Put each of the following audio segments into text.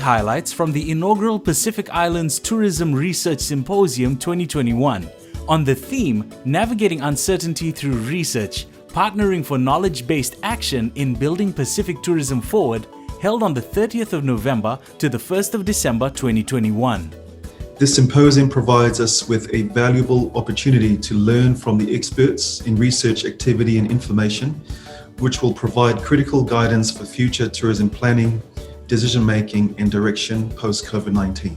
highlights from the inaugural Pacific Islands Tourism Research Symposium 2021 on the theme Navigating Uncertainty Through Research, Partnering for Knowledge-Based Action in Building Pacific Tourism Forward, held on the 30th of November to the 1st of December 2021. This symposium provides us with a valuable opportunity to learn from the experts in research activity and information, which will provide critical guidance for future tourism planning, decision-making and direction post-COVID-19.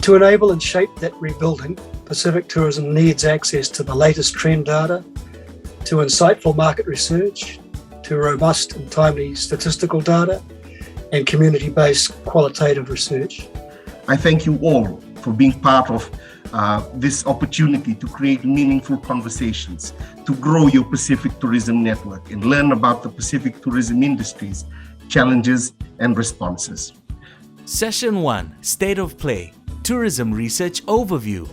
To enable and shape that rebuilding, Pacific tourism needs access to the latest trend data, to insightful market research, to robust and timely statistical data, and community-based qualitative research. I thank you all for being part of this opportunity to create meaningful conversations, to grow your Pacific tourism network and learn about the Pacific tourism industry's challenges and responses. Session 1, State of Play, Tourism Research Overview.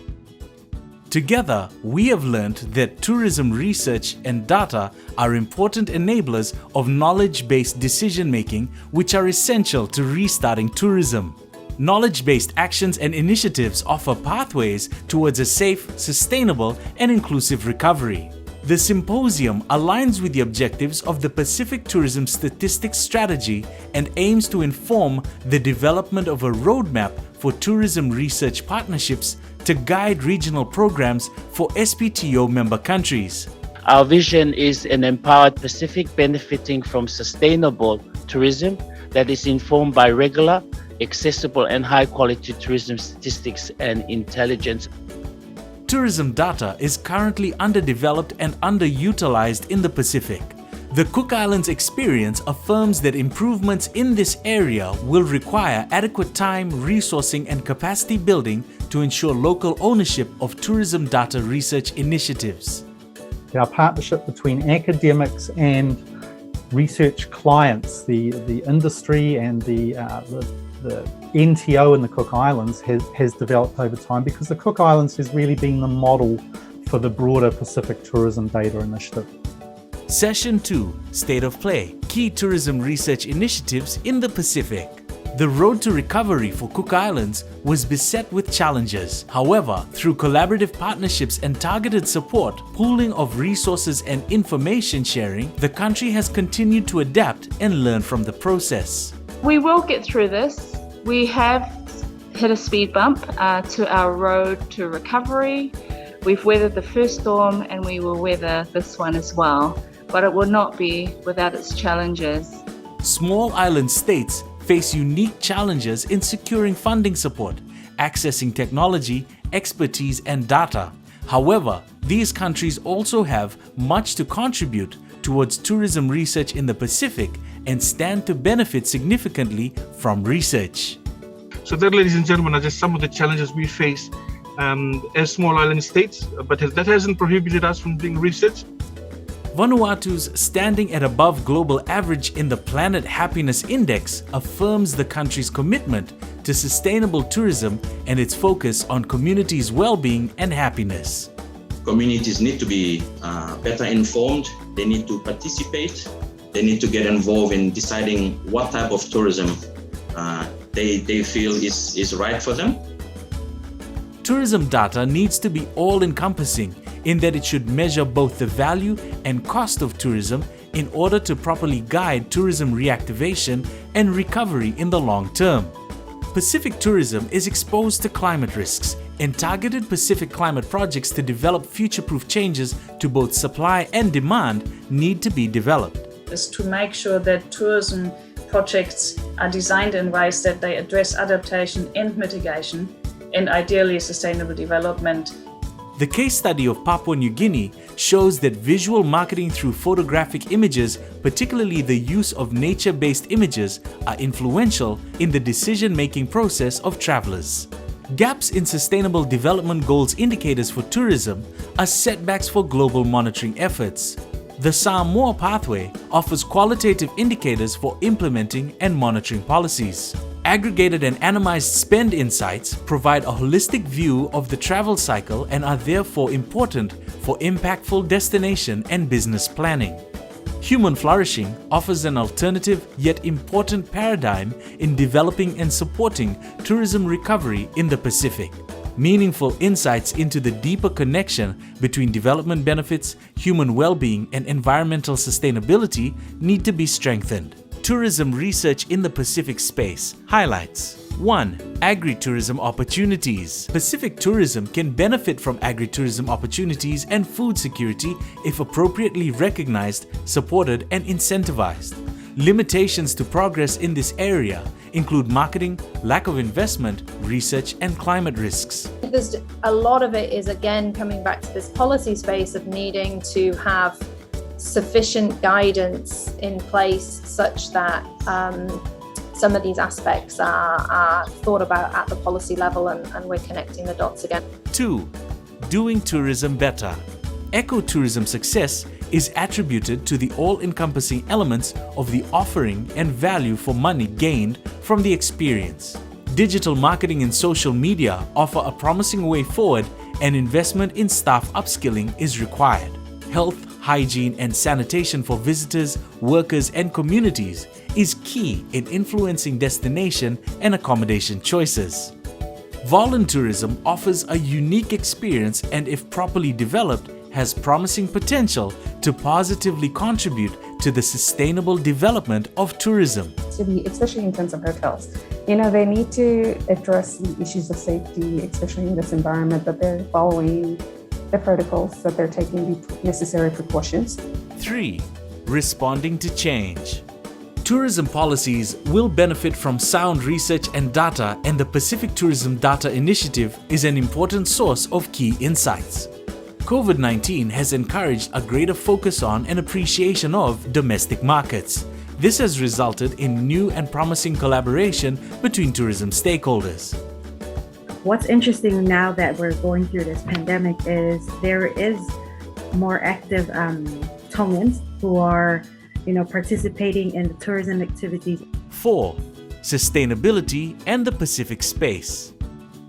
Together, we have learned that tourism research and data are important enablers of knowledge-based decision-making, which are essential to restarting tourism. Knowledge-based actions and initiatives offer pathways towards a safe, sustainable, and inclusive recovery. The symposium aligns with the objectives of the Pacific Tourism Statistics Strategy and aims to inform the development of a roadmap for tourism research partnerships to guide regional programs for SPTO member countries. Our vision is an empowered Pacific benefiting from sustainable tourism that is informed by regular, accessible and high-quality tourism statistics and intelligence. Tourism data is currently underdeveloped and underutilized in the Pacific. The Cook Islands experience affirms that improvements in this area will require adequate time, resourcing and capacity building to ensure local ownership of tourism data research initiatives. Our partnership between academics and research clients, the industry and the NTO in the Cook Islands has developed over time, because the Cook Islands has really been the model for the broader Pacific Tourism Data Initiative. Session 2, State of Play, Key Tourism Research Initiatives in the Pacific. The road to recovery for Cook Islands was beset with challenges. However, through collaborative partnerships and targeted support, pooling of resources and information sharing, the country has continued to adapt and learn from the process. We will get through this. We have hit a speed bump to our road to recovery. We've weathered the first storm and we will weather this one as well, but it will not be without its challenges. Small island states face unique challenges in securing funding support, accessing technology, expertise and data. However, these countries also have much to contribute towards tourism research in the Pacific and stand to benefit significantly from research. So that, ladies and gentlemen, are just some of the challenges we face as small island states, but that hasn't prohibited us from doing research. Vanuatu's standing at above global average in the Planet Happiness Index affirms the country's commitment to sustainable tourism and its focus on communities' well-being and happiness. Communities need to be better informed, they need to participate, they need to get involved in deciding what type of tourism they feel is right for them. Tourism data needs to be all-encompassing in that it should measure both the value and cost of tourism in order to properly guide tourism reactivation and recovery in the long term. Pacific tourism is exposed to climate risks, and targeted Pacific climate projects to develop future-proof changes to both supply and demand need to be developed. Is to make sure that tourism projects are designed in ways that they address adaptation and mitigation, and ideally sustainable development. The case study of Papua New Guinea shows that visual marketing through photographic images, particularly the use of nature-based images, are influential in the decision-making process of travelers. Gaps in Sustainable Development Goals indicators for tourism are setbacks for global monitoring efforts. The Samoa pathway offers qualitative indicators for implementing and monitoring policies. Aggregated and anonymized spend insights provide a holistic view of the travel cycle and are therefore important for impactful destination and business planning. Human flourishing offers an alternative yet important paradigm in developing and supporting tourism recovery in the Pacific. Meaningful insights into the deeper connection between development benefits, human well-being, and environmental sustainability need to be strengthened. Tourism research in the Pacific space highlights 1. Agri-tourism opportunities. Pacific tourism can benefit from agri-tourism opportunities and food security if appropriately recognized, supported, and incentivized. Limitations to progress in this area include marketing, lack of investment, research, and climate risks. There's a lot of it is again coming back to this policy space of needing to have sufficient guidance in place such that some of these aspects are thought about at the policy level and we're connecting the dots again. 2. Doing tourism better. Ecotourism success is attributed to the all-encompassing elements of the offering and value for money gained from the experience. Digital marketing and social media offer a promising way forward, and investment in staff upskilling is required. Health, hygiene, and sanitation for visitors, workers, and communities is key in influencing destination and accommodation choices. Voluntourism offers a unique experience and, if properly developed, has promising potential to positively contribute to the sustainable development of tourism. Especially in terms of hotels. They need to address the issues of safety, especially in this environment, that they're following the protocols, that they're taking the necessary precautions. 3. Responding to change. Tourism policies will benefit from sound research and data, and the Pacific Tourism Data Initiative is an important source of key insights. COVID-19 has encouraged a greater focus on and appreciation of domestic markets. This has resulted in new and promising collaboration between tourism stakeholders. What's interesting now that we're going through this pandemic is there is more active Tongans who are participating in the tourism activities. 4. Sustainability and the Pacific space.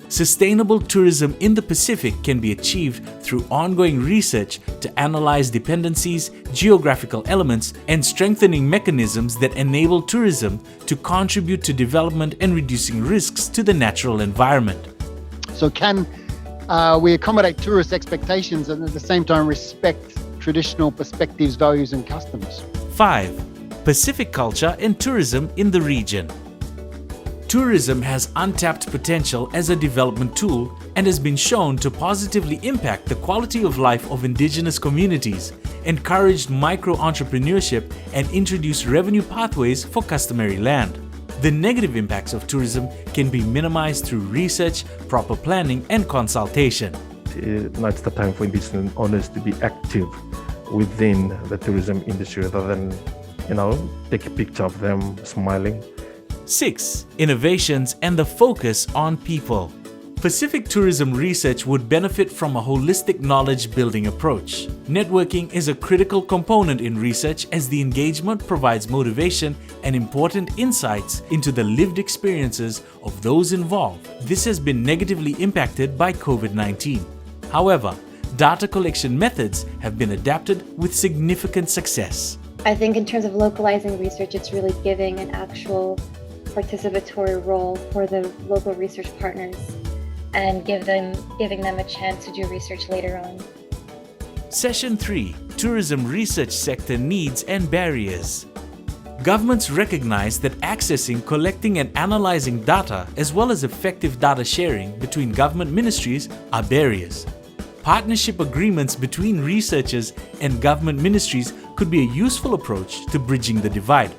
Sustainable tourism in the Pacific can be achieved through ongoing research to analyze dependencies, geographical elements, and strengthening mechanisms that enable tourism to contribute to development and reducing risks to the natural environment. So can we accommodate tourist expectations and at the same time respect traditional perspectives, values, and customs? 5. Pacific culture and tourism in the region. Tourism has untapped potential as a development tool and has been shown to positively impact the quality of life of indigenous communities, encouraged micro-entrepreneurship, and introduced revenue pathways for customary land. The negative impacts of tourism can be minimized through research, proper planning, and consultation. Now it's the time for business owners to be active within the tourism industry rather than, take a picture of them smiling. 6. Innovations and the focus on people. Pacific tourism research would benefit from a holistic knowledge-building approach. Networking is a critical component in research as the engagement provides motivation and important insights into the lived experiences of those involved. This has been negatively impacted by COVID-19. However, data collection methods have been adapted with significant success. I think in terms of localizing research, it's really giving an actual participatory role for the local research partners and giving them a chance to do research later on. Session 3. Tourism Research Sector Needs and Barriers. Governments recognize that accessing, collecting, and analyzing data, as well as effective data sharing between government ministries, are barriers. Partnership agreements between researchers and government ministries could be a useful approach to bridging the divide.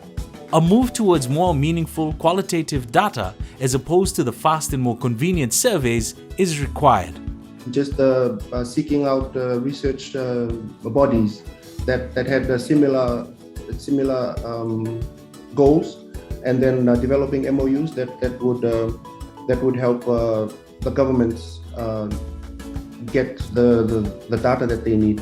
A move towards more meaningful, qualitative data as opposed to the fast and more convenient surveys is required. Just seeking out research bodies that had similar goals, and then developing MOUs that would help the governments get the data that they need.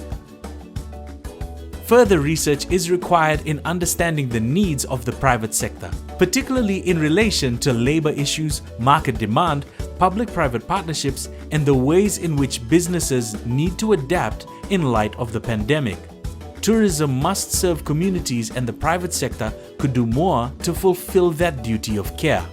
Further research is required in understanding the needs of the private sector, particularly in relation to labor issues, market demand, public-private partnerships, and the ways in which businesses need to adapt in light of the pandemic. tourism must serve communities, and the private sector could do more to fulfill that duty of care.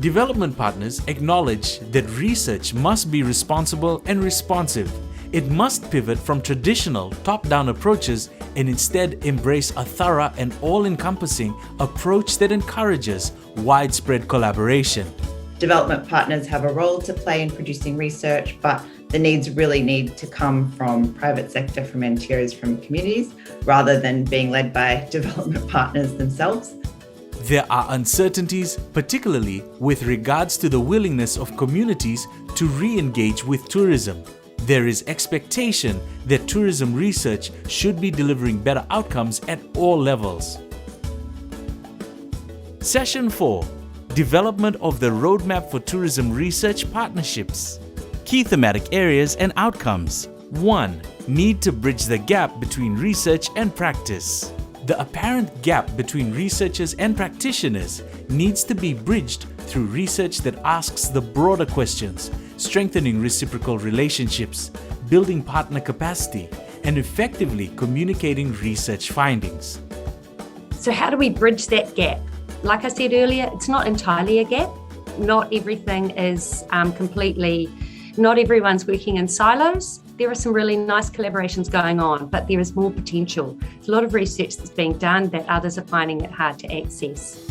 Development partners acknowledge that research must be responsible and responsive. It must pivot from traditional top-down approaches and instead embrace a thorough and all-encompassing approach that encourages widespread collaboration. Development partners have a role to play in producing research, but the needs really need to come from private sector, from NGOs, from communities, rather than being led by development partners themselves. There are uncertainties, particularly with regards to the willingness of communities to re-engage with tourism. There is expectation that tourism research should be delivering better outcomes at all levels. Session 4. Development of the Roadmap for Tourism Research Partnerships. Key thematic areas and outcomes. 1. Need to bridge the gap between research and practice. The apparent gap between researchers and practitioners needs to be bridged through research that asks the broader questions, strengthening reciprocal relationships, building partner capacity, and effectively communicating research findings. So how do we bridge that gap? Like I said earlier, it's not entirely a gap. Not everything is not everyone's working in silos. There are some really nice collaborations going on, but there is more potential. There's a lot of research that's being done that others are finding it hard to access.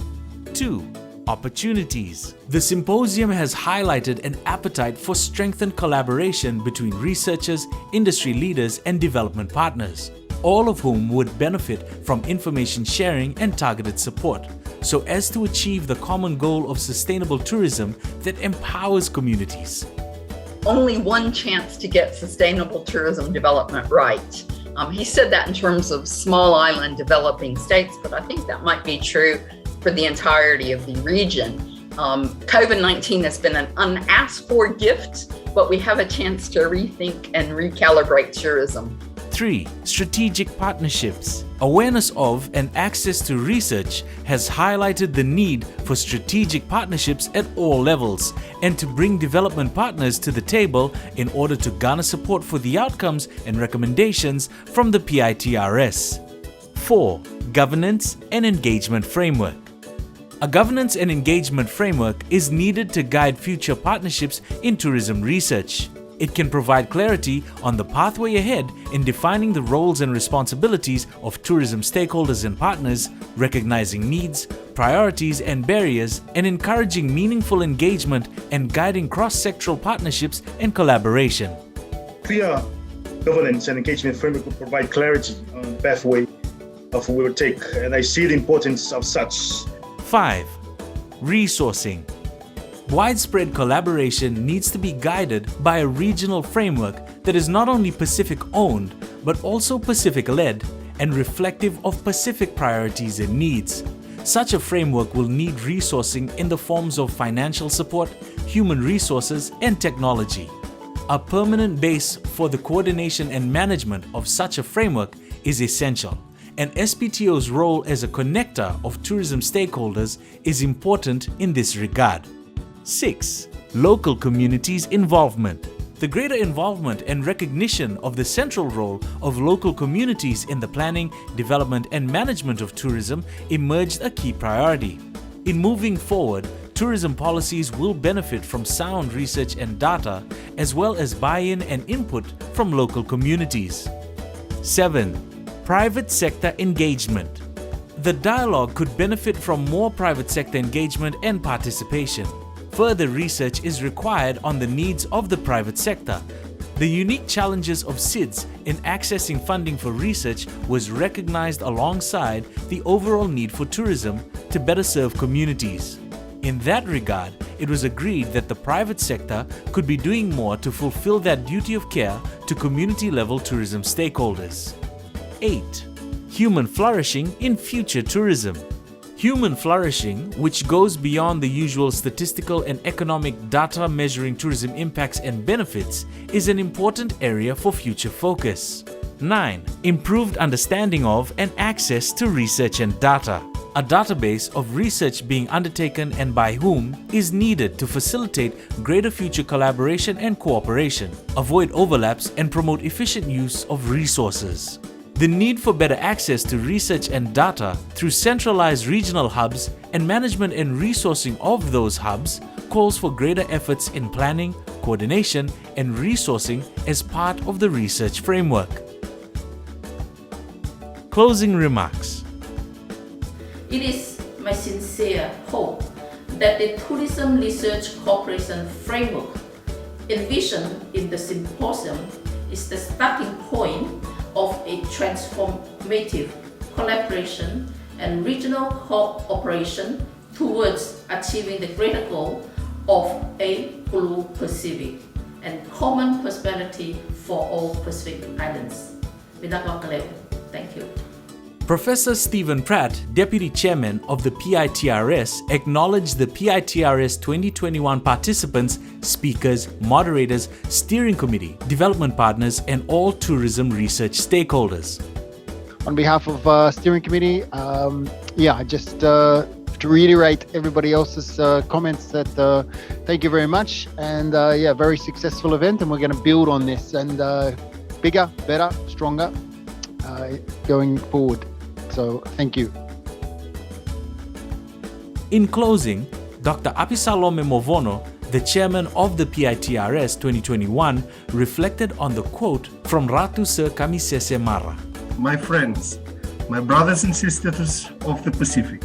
2. Opportunities. The symposium has highlighted an appetite for strengthened collaboration between researchers, industry leaders, and development partners, all of whom would benefit from information sharing and targeted support, so as to achieve the common goal of sustainable tourism that empowers communities. Only one chance to get sustainable tourism development right. He said that in terms of small island developing states, but I think that might be true for the entirety of the region. COVID-19 has been an unasked for gift, but we have a chance to rethink and recalibrate tourism. 3. Strategic partnerships. Awareness of and access to research has highlighted the need for strategic partnerships at all levels and to bring development partners to the table in order to garner support for the outcomes and recommendations from the PITRS. 4. Governance and engagement framework. A governance and engagement framework is needed to guide future partnerships in tourism research. It can provide clarity on the pathway ahead in defining the roles and responsibilities of tourism stakeholders and partners, recognizing needs, priorities, and barriers, and encouraging meaningful engagement and guiding cross-sectoral partnerships and collaboration. Clear governance and engagement framework will provide clarity on the pathway of we will take, and I see the importance of such. 5. Resourcing. Widespread collaboration needs to be guided by a regional framework that is not only Pacific-owned, but also Pacific-led and reflective of Pacific priorities and needs. Such a framework will need resourcing in the forms of financial support, human resources, and technology. A permanent base for the coordination and management of such a framework is essential, and SPTO's role as a connector of tourism stakeholders is important in this regard. 6. Local communities' involvement. The greater involvement and recognition of the central role of local communities in the planning, development, and management of tourism emerged a key priority. In moving forward, tourism policies will benefit from sound research and data, as well as buy-in and input from local communities. 7. Private sector engagement. The dialogue could benefit from more private sector engagement and participation. Further research is required on the needs of the private sector. The unique challenges of SIDS in accessing funding for research was recognized alongside the overall need for tourism to better serve communities. In that regard, it was agreed that the private sector could be doing more to fulfill that duty of care to community-level tourism stakeholders. 8. Human flourishing in future tourism. Human flourishing, which goes beyond the usual statistical and economic data measuring tourism impacts and benefits, is an important area for future focus. 9. Improved understanding of and access to research and data. A database of research being undertaken and by whom is needed to facilitate greater future collaboration and cooperation, avoid overlaps, and promote efficient use of resources. The need for better access to research and data through centralized regional hubs and management and resourcing of those hubs calls for greater efforts in planning, coordination, and resourcing as part of the research framework. Closing remarks. It is my sincere hope that the Tourism Research Cooperation Framework envisioned in the Symposium is the starting point of a transformative collaboration and regional cooperation towards achieving the greater goal of a Blue Pacific and common prosperity for all Pacific Islands. Thank you. Professor Stephen Pratt, Deputy Chairman of the PITRS, acknowledged the PITRS 2021 participants, speakers, moderators, steering committee, development partners, and all tourism research stakeholders. On behalf of steering committee, just to reiterate everybody else's comments that thank you very much, and very successful event, and we're going to build on this and bigger, better, stronger going forward. So thank you. In closing, Dr. Apisalome Movono, the chairman of the PITRS 2021, reflected on the quote from Ratu Sir Kamisese Mara. My friends, my brothers and sisters of the Pacific,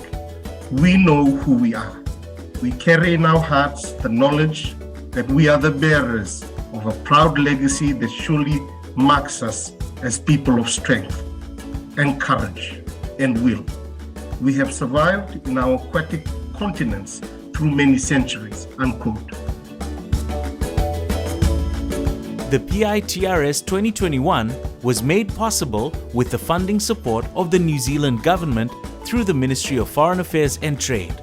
we know who we are. We carry in our hearts the knowledge that we are the bearers of a proud legacy that surely marks us as people of strength and courage and will. We have survived in our aquatic continents through many centuries, unquote. The PITRS 2021 was made possible with the funding support of the New Zealand government through the Ministry of Foreign Affairs and Trade.